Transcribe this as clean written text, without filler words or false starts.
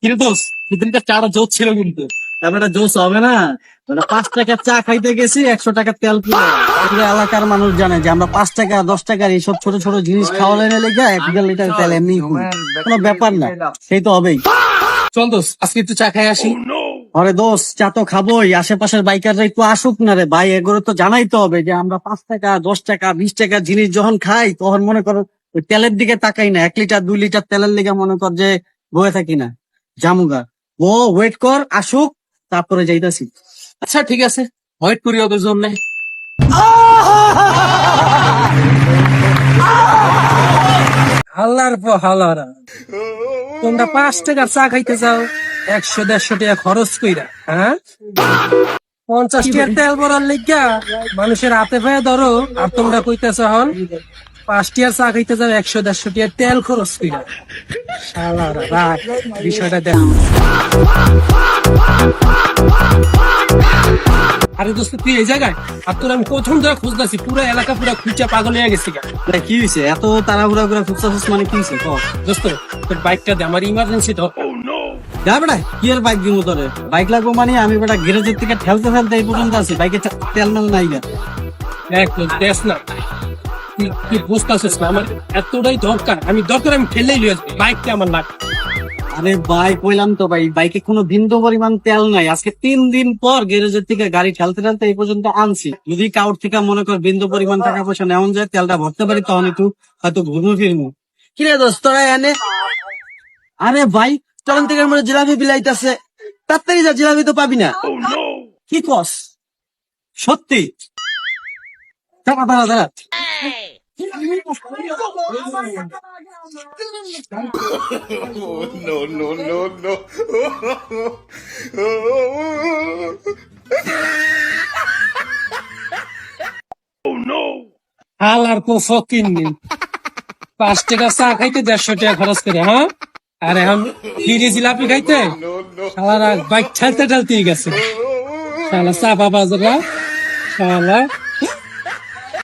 কিন্তু দোষ সেদিনটা চাটা জোর ছিল কিন্তু তারপরে জোস হবে না। 5 টাকার চা খাইতে গেছি 100 টাকার তেল পুরো। পুরো এলাকার মানুষ জানে যে আমরা 5 টাকা 10 টাকার এইসব ছোট ছোট জিনিস খাওয়ালে লেগে 1 লিটার তেল এমনি কোনো ব্যাপার না, সেই তো হবেই। চল দোস্ত আজকে একটু চা খাই আসি। আরে দোষ চা তো খাবোই, আশেপাশের বাইকাররা একটু আসুক না রে ভাই, এগুলো তো জানাইতে হবে যে আমরা 5 টাকা 10 টাকা 20 টাকার জিনিস যখন খাই তখন মনে করো ওই তেলের দিকে তাকাই না, 1 লিটার 2 লিটার তেলের লেগে মনে কর যে বয়ে থাকি না জামুগা। ও ওয়েট কর আসুক তারপরে যাইতাছি। আচ্ছা ঠিক আছে, ওয়েট করি ওদের জন্য। হাল্লার পর হালারা, তোমরা 5 টাকার চা খাইতে যাও 100-150 টাকা খরচ কইরা, হ্যাঁ 50 টাকার তেল ভরার লিগা মানুষের হাতে পায়ে ধরো, আর তোমরা কইতেছ হন 5 টাকার চা খাইতে যাও 100-150 টাকার তেল খরচ কইরা। শালারা রাখ, বিষয়টা দেখ। আরে দোস্ত তুই এই জায়গায়, আর তোর আমি প্রথম ধরে খুঁজতেছি, পুরো এলাকা পুরো খুঁজা পাগল হয়ে গেছি। তা কি হয়েছে এত তাড়াহুড়া করে ফুসফুস মানে কি হয়েছে? দোস্ত তোর বাইকটা দে, আমার ইমার্জেন্সি তো। যা বেটা কি আর বাইক দিব তোরে? বাইক লাগবো মানে আমি বেটা গ্যারেজের থেকে ঠেলতে ঠেলতে এই পর্যন্ত আছি, বাইকে তেল মেল নাই গা। দেখ দেখ না, তুই বুঝতে পারছিস না আমার এতটাই দরকার, আমি ঠেলেই লিয়ে আসবো, বাইকটা আমার লাগ। আরে বাইক কইলাম তো ভাই, বাইকে কোনো বিন্দু পরিমাণ তেল নাই। আজকে 3 দিন পর গ্যারেজের থেকে গাড়ি ঠেলতে ঠেলতে এই পর্যন্ত আনছি। যদি কাউর থেকে মনে কর বিন্দু পরিমাণ টাকা পয়সা নেওয়া যায়, তেলটা ভরতে পারি, তখন একটু হয়তো ঘুরবো ফিরবো। কিরে দোস্ত তোরা এনে? আরে ভাই চলন থেকে মনে জিলাপি বিলাইতেছে, তাড়াতাড়ি যা, জিলাপি তো পাবি না। কি কস সত্যি? দাঁড়া দাঁড়া দাঁড়া। No, no, no, no. হালার পো ফকিন নি, 5 টাকা চা খাইতে 150 টাকা খরচ করে, হ্যাঁ আর এখন ফিরে জিলাপি খাইতে শালারা বাইক ঠেলতে ঠেলতেই গেছে। শালা চা পাবা যারা, শালা